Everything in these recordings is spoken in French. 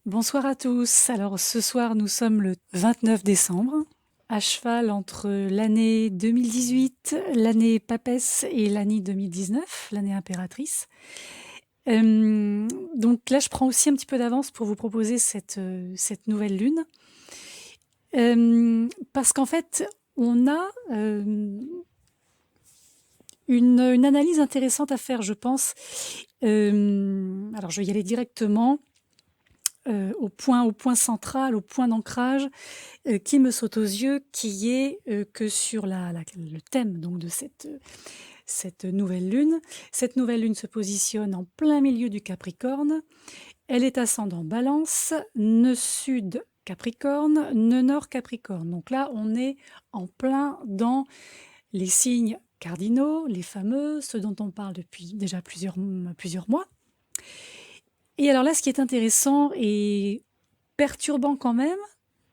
Bonsoir à tous. Alors ce soir, nous sommes le 29 décembre, à cheval entre l'année 2018, l'année papesse et l'année 2019, l'année impératrice. Donc là, je prends aussi un petit peu d'avance pour vous proposer cette nouvelle lune. Parce qu'en fait, on a une analyse intéressante à faire, je pense. Alors je vais y aller directement. Au point central, au point d'ancrage qui me saute aux yeux, qui est que sur le thème donc de cette nouvelle lune. Cette nouvelle lune se positionne en plein milieu du Capricorne. Elle est ascendant Balance, nœud sud Capricorne, nœud nord Capricorne. Donc là, on est en plein dans les signes cardinaux, les fameux, ceux dont on parle depuis déjà plusieurs mois. Et alors là, ce qui est intéressant et perturbant quand même,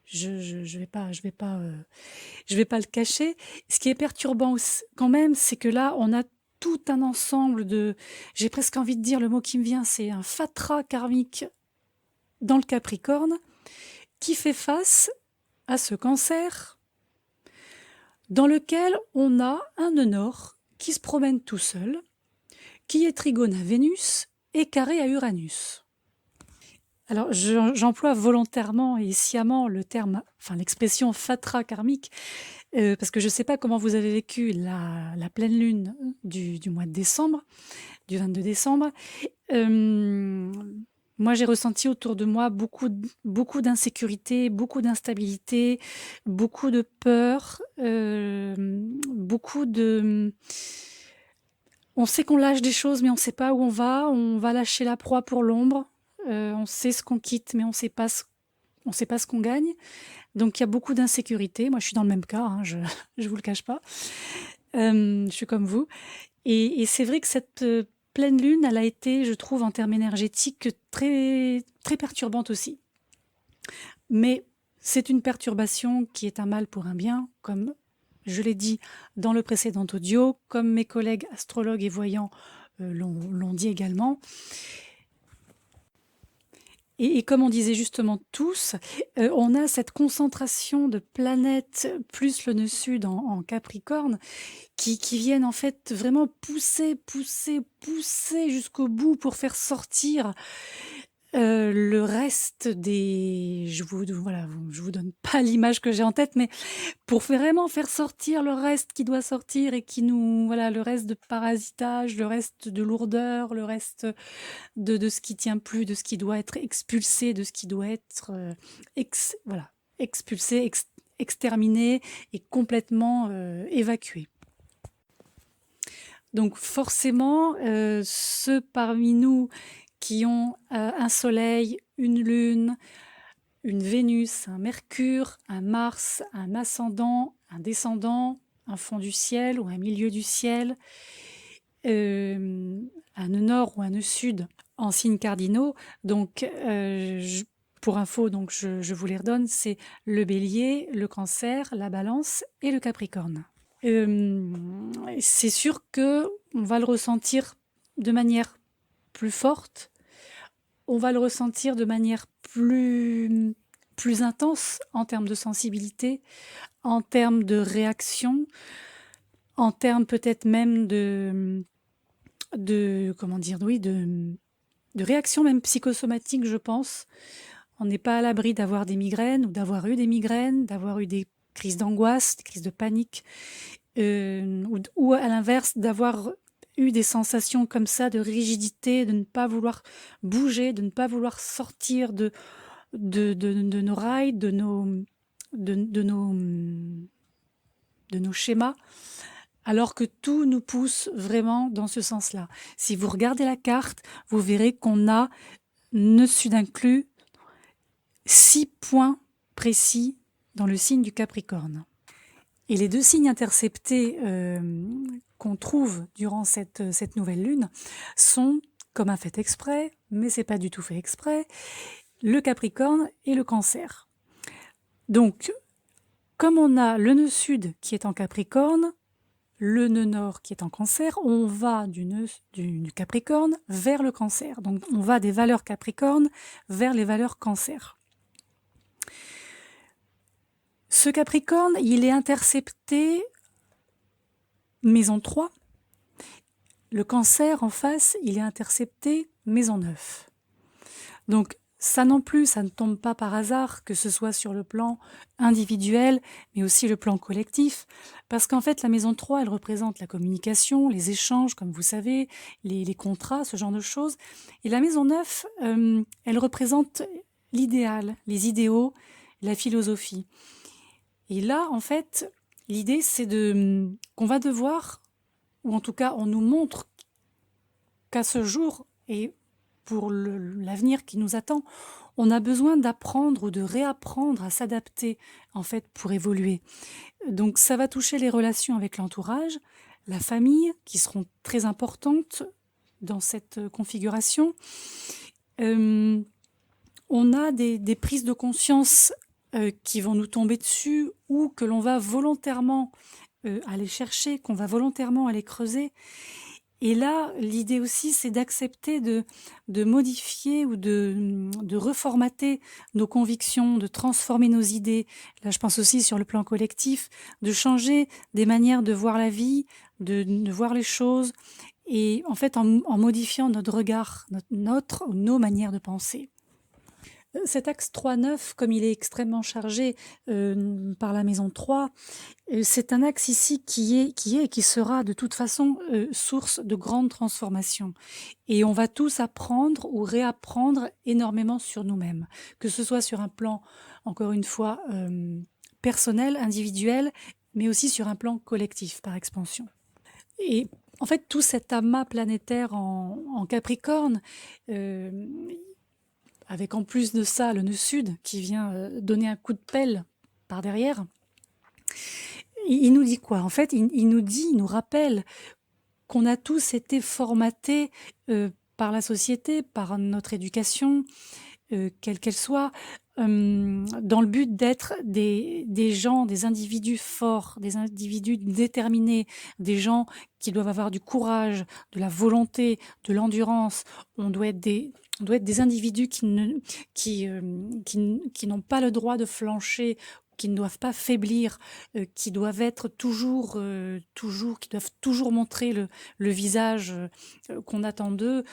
je vais pas le cacher. Ce qui est perturbant quand même, c'est que là, on a tout un ensemble de, j'ai presque envie de dire le mot qui me vient, c'est un fatras karmique dans le Capricorne qui fait face à ce Cancer dans lequel on a un nœud nord qui se promène tout seul, qui est trigone à Vénus et carré à Uranus. Alors, j'emploie volontairement et sciemment l'expression fatras karmique, parce que je ne sais pas comment vous avez vécu la pleine lune du mois de décembre, du 22 décembre. Moi, j'ai ressenti autour de moi beaucoup d'insécurité, beaucoup d'instabilité, beaucoup de peur, beaucoup de... On sait qu'on lâche des choses, mais on ne sait pas où on va. On va lâcher la proie pour l'ombre. On sait ce qu'on quitte, mais on ne sait pas ce qu'on gagne. Donc il y a beaucoup d'insécurité. Moi, je suis dans le même cas, hein, je ne vous le cache pas. Je suis comme vous. Et c'est vrai que cette pleine lune, elle a été, je trouve, en termes énergétiques, très, très perturbante aussi. Mais c'est une perturbation qui est un mal pour un bien, comme je l'ai dit dans le précédent audio, comme mes collègues astrologues et voyants l'ont dit également. Et comme on disait justement tous, on a cette concentration de planètes plus le nœud sud en Capricorne qui viennent en fait vraiment pousser jusqu'au bout pour faire sortir le reste des... Je vous donne pas l'image que j'ai en tête, mais pour vraiment faire sortir le reste qui doit sortir et qui nous... Voilà, le reste de parasitage, le reste de lourdeur, le reste de ce qui tient plus, de ce qui doit être expulsé, de ce qui doit être expulsé, exterminé et complètement évacué. Donc forcément, ceux parmi nous qui ont un soleil, une lune, une Vénus, un Mercure, un Mars, un ascendant, un descendant, un fond du ciel ou un milieu du ciel, un nœud nord ou un nœud sud en signes cardinaux. Donc, pour info, donc je vous les redonne, c'est le Bélier, le Cancer, la Balance et le Capricorne. C'est sûr que on va le ressentir de manière plus forte, on va le ressentir de manière plus intense en termes de sensibilité, en termes de réaction, en termes peut-être même de comment dire, oui, de réaction même psychosomatique, je pense. On n'est pas à l'abri d'avoir des migraines ou d'avoir eu des migraines, d'avoir eu des crises d'angoisse, des crises de panique, ou à l'inverse, d'avoir eu des sensations comme ça de rigidité, de ne pas vouloir bouger, de ne pas vouloir sortir de nos rails, de nos schémas, alors que tout nous pousse vraiment dans ce sens-là. Si vous regardez la carte, vous verrez qu'on a, nœud sud inclus, 6 points précis dans le signe du Capricorne. Et les deux signes interceptés qu'on trouve durant cette nouvelle lune sont, comme un fait exprès, mais c'est pas du tout fait exprès, le Capricorne et le Cancer. Donc, comme on a le nœud sud qui est en Capricorne, le nœud nord qui est en Cancer, on va du Capricorne vers le Cancer. Donc on va des valeurs Capricorne vers les valeurs Cancer. Ce Capricorne, il est intercepté maison 3. Le Cancer en face, il est intercepté maison 9. Donc ça non plus, ça ne tombe pas par hasard, que ce soit sur le plan individuel, mais aussi le plan collectif, parce qu'en fait la maison 3, elle représente la communication, les échanges, comme vous savez, les contrats, ce genre de choses. Et la maison 9, elle représente l'idéal, les idéaux, la philosophie. Et là, en fait, l'idée, c'est qu'on va devoir, ou en tout cas, on nous montre qu'à ce jour, et pour l'avenir qui nous attend, on a besoin d'apprendre ou de réapprendre à s'adapter, en fait, pour évoluer. Donc, ça va toucher les relations avec l'entourage, la famille, qui seront très importantes dans cette configuration. On a des prises de conscience qui vont nous tomber dessus ou que l'on va volontairement aller chercher, qu'on va volontairement aller creuser. Et là, l'idée aussi, c'est d'accepter de modifier ou de reformater nos convictions, de transformer nos idées. Là, je pense aussi sur le plan collectif, de changer des manières de voir la vie, de voir les choses, et en fait, en modifiant notre regard, nos manières de penser. Cet axe 3-9, comme il est extrêmement chargé par la maison 3, c'est un axe ici qui est et qui sera de toute façon source de grandes transformations. Et on va tous apprendre ou réapprendre énormément sur nous-mêmes, que ce soit sur un plan, encore une fois, personnel, individuel, mais aussi sur un plan collectif, par expansion. Et en fait, tout cet amas planétaire en Capricorne, avec en plus de ça le nœud sud qui vient donner un coup de pelle par derrière, il nous dit quoi? En fait, il nous rappelle qu'on a tous été formatés par la société, par notre éducation, quelle qu'elle soit, dans le but d'être des gens, des individus forts, des individus déterminés, des gens qui doivent avoir du courage, de la volonté, de l'endurance. On doit être des individus qui n'ont pas le droit de flancher, qui ne doivent pas faiblir, qui doivent être qui doivent toujours montrer le visage qu'on attend d'eux,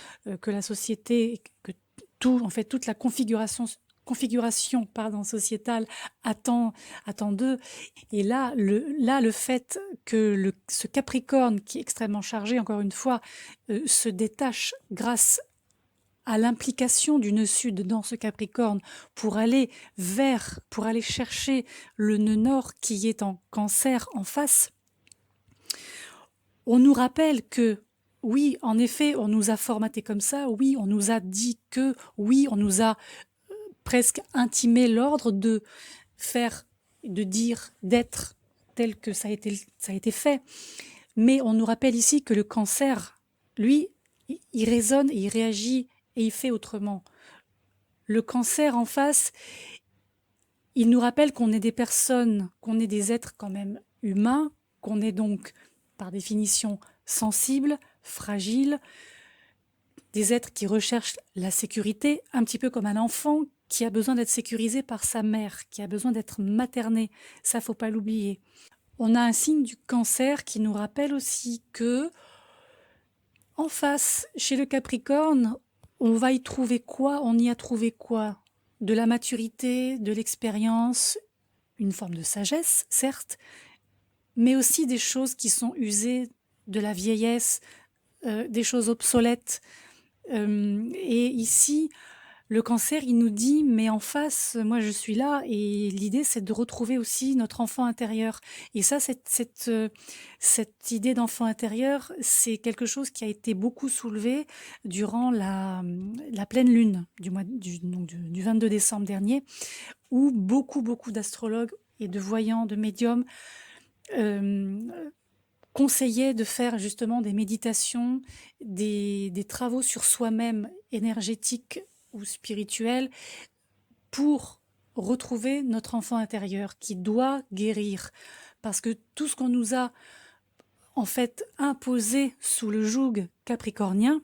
que la société, que toute la configuration sociétale attend d'eux. Et là, le fait que ce Capricorne, qui est extrêmement chargé, encore une fois, se détache grâce à l'implication du nœud sud dans ce Capricorne pour aller chercher le nœud nord qui est en Cancer en face, on nous rappelle que oui, en effet, on nous a formaté comme ça, oui, on nous a dit que, oui, on nous a presque intimé l'ordre de faire, de dire, d'être tel que ça a été fait. Mais on nous rappelle ici que le Cancer, lui, il résonne et il réagit et il fait autrement. Le Cancer en face, il nous rappelle qu'on est des personnes, qu'on est des êtres quand même humains, qu'on est donc, par définition, sensibles, fragiles, des êtres qui recherchent la sécurité, un petit peu comme un enfant qui a besoin d'être sécurisé par sa mère, qui a besoin d'être materné. Ça, faut pas l'oublier. On a un signe du Cancer qui nous rappelle aussi que, en face, chez le Capricorne, on va y trouver quoi? On y a trouvé quoi? De la maturité, de l'expérience, une forme de sagesse, certes, mais aussi des choses qui sont usées, de la vieillesse, des choses obsolètes. Et ici, le Cancer, il nous dit, mais en face, moi je suis là, et l'idée c'est de retrouver aussi notre enfant intérieur. Et ça, cette idée d'enfant intérieur, c'est quelque chose qui a été beaucoup soulevé durant la pleine lune du 22 décembre dernier, où beaucoup d'astrologues et de voyants, de médiums conseillaient de faire justement des méditations, des travaux sur soi-même énergétiques ou spirituel pour retrouver notre enfant intérieur qui doit guérir. Parce que tout ce qu'on nous a en fait imposées sous le joug capricornien.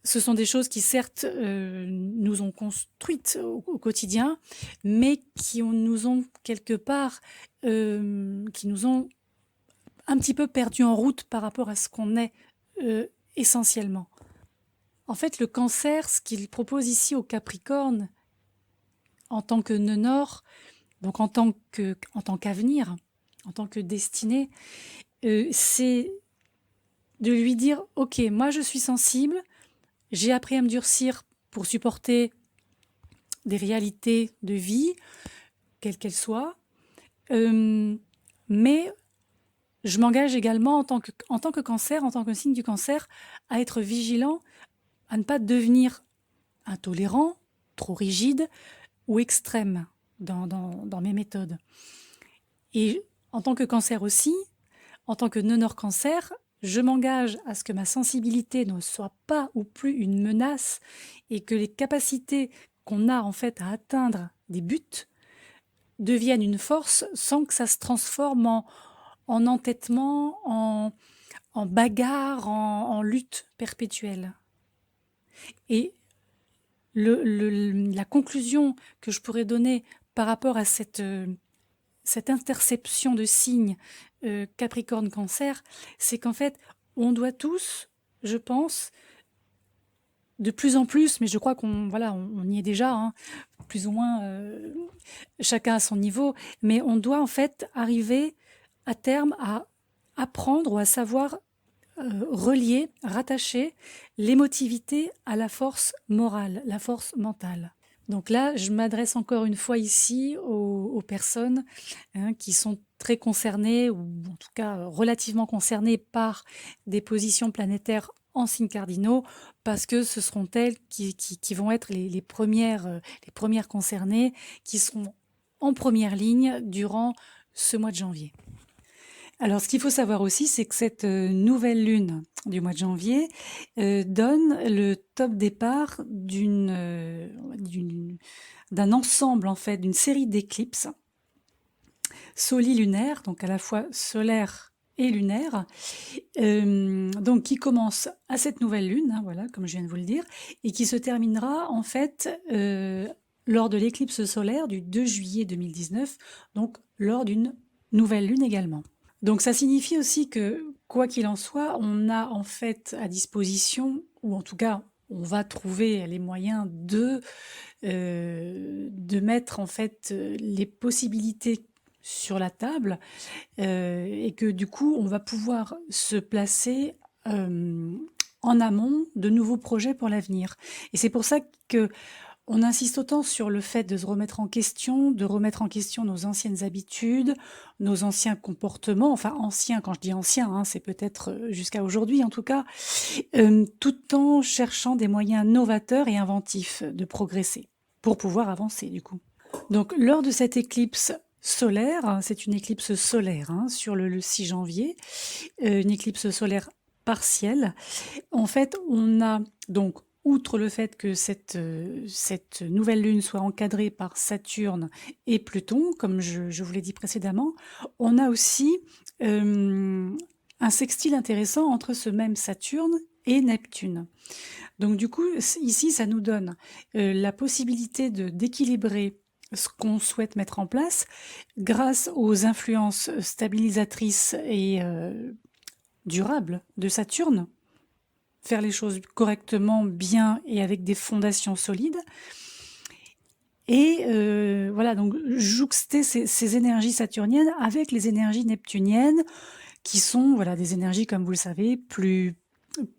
Ce sont des choses qui certes nous ont construites au quotidien, mais nous ont quelque part, qui nous ont un petit peu perdu en route par rapport à ce qu'on est essentiellement. En fait, le Cancer, ce qu'il propose ici au Capricorne, en tant que nœud nord, donc en tant qu'avenir, en tant que destinée, c'est de lui dire « Ok, moi je suis sensible, j'ai appris à me durcir pour supporter des réalités de vie, quelles qu'elles soient, mais je m'engage également en tant que Cancer, en tant que signe du Cancer, à être vigilant, à ne pas devenir intolérant, trop rigide ou extrême dans mes méthodes. Et en tant que Cancer aussi, en tant que nœud nord Cancer, je m'engage à ce que ma sensibilité ne soit pas ou plus une menace et que les capacités qu'on a en fait à atteindre des buts deviennent une force sans que ça se transforme en entêtement, en bagarre, en lutte perpétuelle. Et la conclusion que je pourrais donner par rapport à cette interception de signes Capricorne-Cancer, c'est qu'en fait, on doit tous, je pense, de plus en plus, mais je crois on y est déjà, hein, plus ou moins chacun à son niveau, mais on doit en fait arriver à terme à apprendre ou à savoir relier, rattacher l'émotivité à la force morale, la force mentale. Donc là, je m'adresse encore une fois ici aux personnes qui sont très concernées, ou en tout cas relativement concernées par des positions planétaires en signes cardinaux, parce que ce seront elles qui vont être les premières concernées, qui seront en première ligne durant ce mois de janvier. Alors, ce qu'il faut savoir aussi, c'est que cette nouvelle lune du mois de janvier donne le top départ d'un ensemble, en fait, d'une série d'éclipses solilunaires, donc à la fois solaires et lunaires, donc qui commence à cette nouvelle lune, hein, voilà, comme je viens de vous le dire, et qui se terminera en fait lors de l'éclipse solaire du 2 juillet 2019, donc lors d'une nouvelle lune également. Donc ça signifie aussi que, quoi qu'il en soit, on a en fait à disposition, ou en tout cas on va trouver les moyens de mettre en fait les possibilités sur la table et que du coup on va pouvoir se placer en amont de nouveaux projets pour l'avenir. Et c'est pour ça que on insiste autant sur le fait de se remettre en question, de remettre en question nos anciennes habitudes, nos anciens comportements, enfin anciens, quand je dis anciens, hein, c'est peut-être jusqu'à aujourd'hui en tout cas, tout en cherchant des moyens novateurs et inventifs de progresser, pour pouvoir avancer du coup. Donc lors de cette éclipse solaire, c'est une éclipse solaire hein, sur le 6 janvier, une éclipse solaire partielle, en fait on a donc outre le fait que cette nouvelle lune soit encadrée par Saturne et Pluton, comme je vous l'ai dit précédemment, on a aussi un sextile intéressant entre ce même Saturne et Neptune. Donc du coup, ici, ça nous donne la possibilité d'équilibrer ce qu'on souhaite mettre en place grâce aux influences stabilisatrices et durables de Saturne, faire les choses correctement, bien et avec des fondations solides. Et voilà, donc jouxter ces énergies saturniennes avec les énergies neptuniennes qui sont voilà, des énergies, comme vous le savez, plus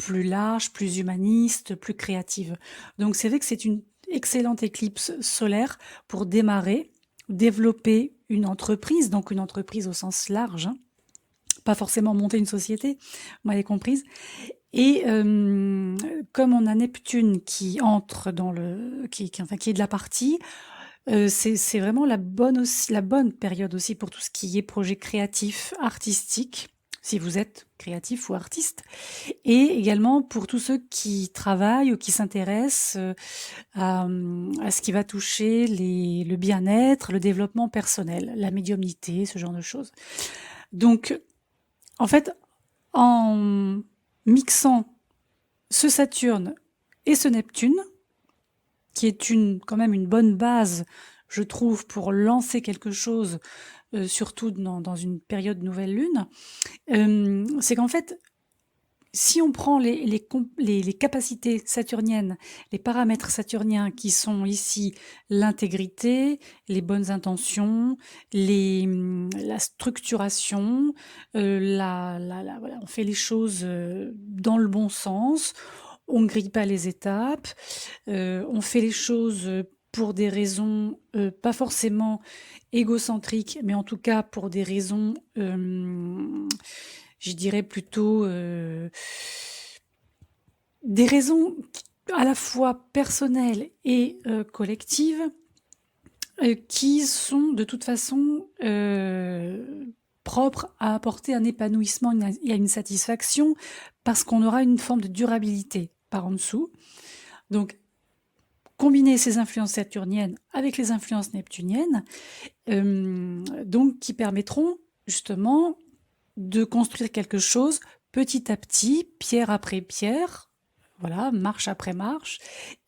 larges, plus humanistes, plus créatives. Donc c'est vrai que c'est une excellente éclipse solaire pour démarrer, développer une entreprise, donc une entreprise au sens large, hein, pas forcément monter une société, vous m'avez comprise. Et comme on a Neptune qui entre dans qui est de la partie, c'est vraiment la bonne période aussi pour tout ce qui est projet créatif, artistique, si vous êtes créatif ou artiste, et également pour tous ceux qui travaillent ou qui s'intéressent à ce qui va toucher le bien-être, le développement personnel, la médiumnité, ce genre de choses. Donc, En fait, en mixant ce Saturne et ce Neptune, qui est quand même une bonne base, je trouve, pour lancer quelque chose, surtout dans une période nouvelle lune, c'est qu'en fait, si on prend les capacités saturniennes, les paramètres saturniens qui sont ici l'intégrité, les bonnes intentions, la structuration, voilà, on fait les choses dans le bon sens, on ne grille pas les étapes, on fait les choses pour des raisons pas forcément égocentriques, mais en tout cas pour des raisons je dirais plutôt des raisons à la fois personnelles et collectives qui sont de toute façon propres à apporter un épanouissement et une satisfaction parce qu'on aura une forme de durabilité par en dessous. Donc, combiner ces influences saturniennes avec les influences neptuniennes, donc qui permettront justement de construire quelque chose petit à petit, pierre après pierre, voilà, marche après marche,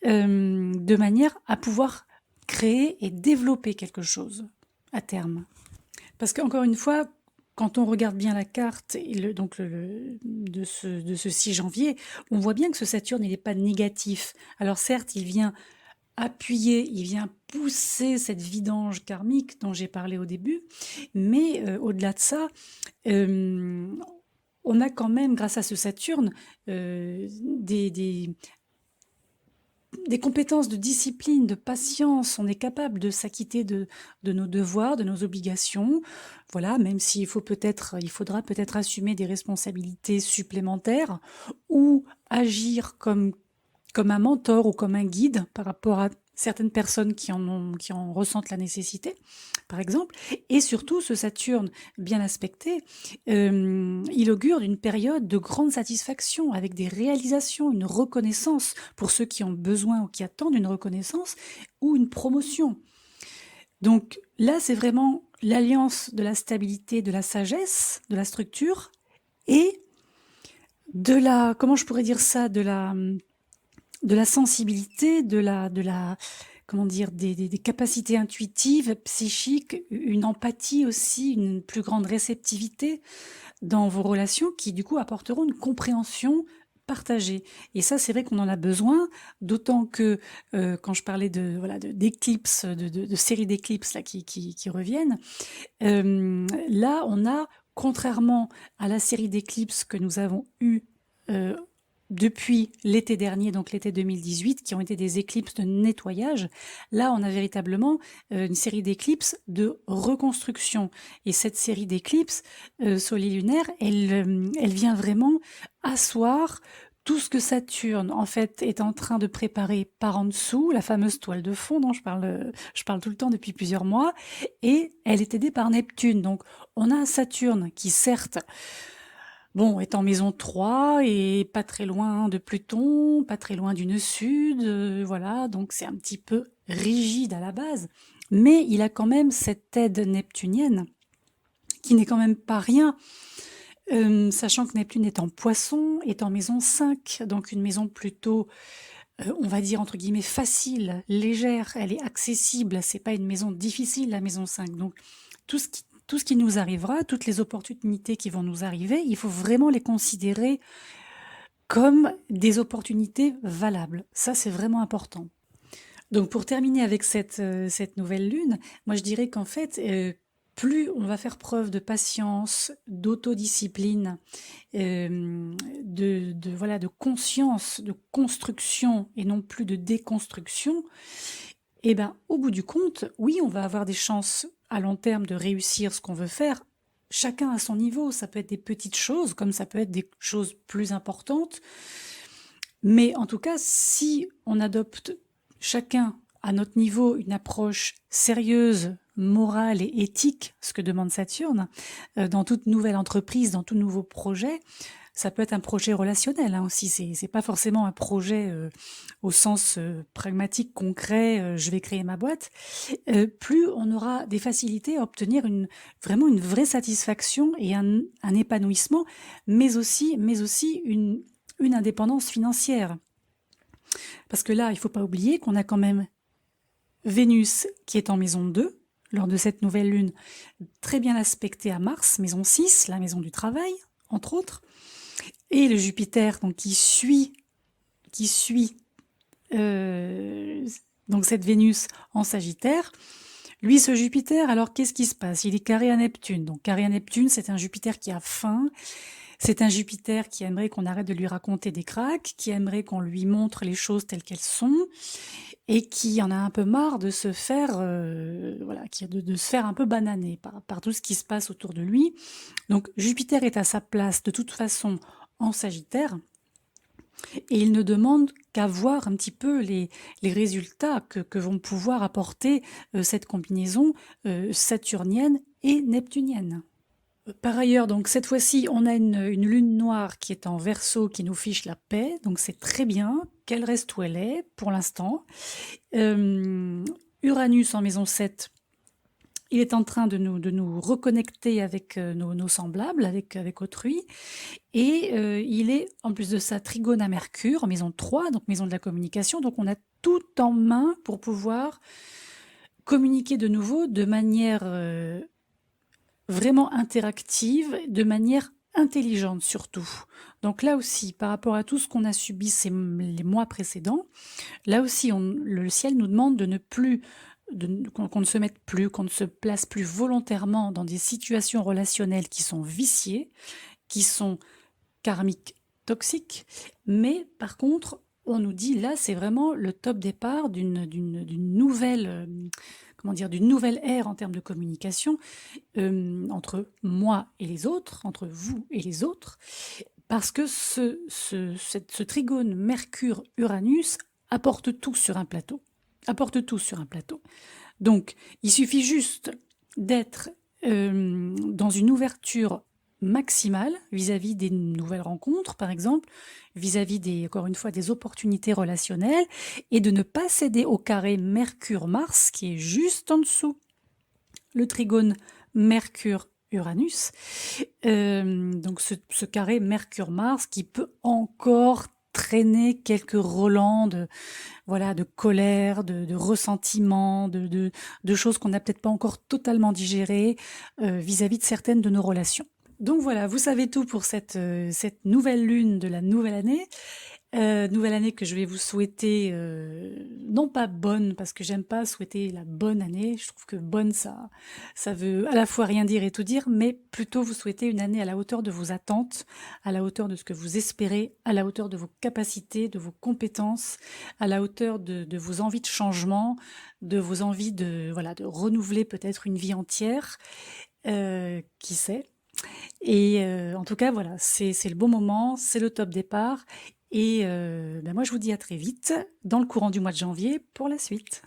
de manière à pouvoir créer et développer quelque chose à terme. Parce qu'encore une fois, quand on regarde bien la carte de ce 6 janvier, on voit bien que ce Saturne, il n'est pas négatif. Alors certes, il vient appuyer, il vient pousser cette vidange karmique dont j'ai parlé au début, mais au-delà de ça, on a quand même, grâce à ce Saturne, des compétences de discipline, de patience. On est capable de s'acquitter de nos devoirs, de nos obligations. Voilà, même s'il faudra peut-être assumer des responsabilités supplémentaires ou agir comme un mentor ou comme un guide par rapport à certaines personnes qui en ressentent la nécessité, par exemple. Et surtout, ce Saturne bien aspecté, il augure d'une période de grande satisfaction, avec des réalisations, une reconnaissance pour ceux qui ont besoin ou qui attendent une reconnaissance ou une promotion. Donc là, c'est vraiment l'alliance de la stabilité, de la sagesse, de la structure et de la, comment je pourrais dire ça, de la sensibilité, comment dire, des capacités intuitives, psychiques, une empathie aussi, une plus grande réceptivité dans vos relations qui, du coup, apporteront une compréhension partagée. Et ça, c'est vrai qu'on en a besoin, d'autant que quand je parlais d'éclipses, de séries d'éclipses là, qui reviennent, là, on a, contrairement à la série d'éclipses que nous avons eue depuis l'été dernier, donc l'été 2018, qui ont été des éclipses de nettoyage, là on a véritablement une série d'éclipses de reconstruction. Et cette série d'éclipses solilunaires, elle vient vraiment asseoir tout ce que Saturne, en fait, est en train de préparer par en dessous, la fameuse toile de fond dont je parle tout le temps depuis plusieurs mois, et elle est aidée par Neptune. Donc on a un Saturne qui, certes, bon, est en maison 3 et pas très loin de Pluton, pas très loin du nœud sud, voilà, donc c'est un petit peu rigide à la base. Mais il a quand même cette aide neptunienne qui n'est quand même pas rien, sachant que Neptune est en Poisson, est en maison 5, donc une maison plutôt, on va dire entre guillemets facile, légère, elle est accessible, c'est pas une maison difficile la maison 5. Donc tout ce qui nous arrivera, toutes les opportunités qui vont nous arriver, il faut vraiment les considérer comme des opportunités valables. Ça, c'est vraiment important. Donc pour terminer avec cette nouvelle lune, moi je dirais qu'en fait, plus on va faire preuve de patience, d'autodiscipline, de conscience, de construction et non plus de déconstruction, et ben au bout du compte, oui, on va avoir des chances à long terme de réussir ce qu'on veut faire. Chacun à son niveau, ça peut être des petites choses, comme ça peut être des choses plus importantes. Mais en tout cas, si on adopte chacun à notre niveau une approche sérieuse, morale et éthique, ce que demande Saturne, dans toute nouvelle entreprise, dans tout nouveau projet, Ça peut être un projet relationnel hein, aussi, c'est pas forcément un projet au sens pragmatique, concret, je vais créer ma boîte. Plus on aura des facilités à obtenir vraiment une vraie satisfaction et un épanouissement, mais aussi une indépendance financière. Parce que là, il faut pas oublier qu'on a quand même Vénus qui est en maison 2, lors de cette nouvelle lune, très bien aspectée à Mars, maison 6, la maison du travail, entre autres, et le Jupiter donc, qui suit donc cette Vénus en Sagittaire. Lui, ce Jupiter, alors qu'est-ce qui se passe? Il est carré à Neptune. Donc carré à Neptune, c'est un Jupiter qui a faim, c'est un Jupiter qui aimerait qu'on arrête de lui raconter des cracks, qui aimerait qu'on lui montre les choses telles qu'elles sont, et qui en a un peu marre de se faire, de se faire un peu bananer par tout ce qui se passe autour de lui. Donc Jupiter est à sa place de toute façon en Sagittaire, et il ne demande qu'à voir un petit peu les résultats que vont pouvoir apporter cette combinaison saturnienne et neptunienne. Par ailleurs, donc cette fois-ci, on a une lune noire qui est en Verseau, qui nous fiche la paix, donc c'est très bien qu'elle reste où elle est pour l'instant. Uranus en maison 7, il est en train de nous reconnecter avec nos semblables, avec autrui, et il est en plus de ça trigone à Mercure en maison 3, donc maison de la communication, donc on a tout en main pour pouvoir communiquer de nouveau de manière vraiment interactive, de manière intelligente surtout. Donc là aussi, par rapport à tout ce qu'on a subi les mois précédents, là aussi, le ciel nous demande de ne plus, qu'on ne se mette plus, qu'on ne se place plus volontairement dans des situations relationnelles qui sont viciées, qui sont karmiques, toxiques, mais par contre, on nous dit là, c'est vraiment le top départ d'une nouvelle d'une nouvelle ère en termes de communication entre moi et les autres, entre vous et les autres, parce que ce trigone Mercure-Uranus apporte tout sur un plateau. Donc, il suffit juste d'être dans une ouverture maximale vis-à-vis des nouvelles rencontres, par exemple, vis-à-vis encore une fois, des opportunités relationnelles, et de ne pas céder au carré Mercure-Mars, qui est juste en dessous. Le trigone Mercure-Uranus. Donc ce carré Mercure-Mars qui peut encore traîner quelques relents de colère, de ressentiment, de choses qu'on n'a peut-être pas encore totalement digérées vis-à-vis de certaines de nos relations. Donc voilà, vous savez tout pour cette nouvelle lune de la nouvelle année. Nouvelle année que je vais vous souhaiter, non pas bonne, parce que j'aime pas souhaiter la bonne année, je trouve que bonne ça veut à la fois rien dire et tout dire, mais plutôt vous souhaiter une année à la hauteur de vos attentes, à la hauteur de ce que vous espérez, à la hauteur de vos capacités, de vos compétences, à la hauteur de vos envies de changement, de vos envies de renouveler peut-être une vie entière, qui sait. Et en tout cas, voilà, c'est le bon moment, c'est le top départ. Et moi, je vous dis à très vite dans le courant du mois de janvier pour la suite.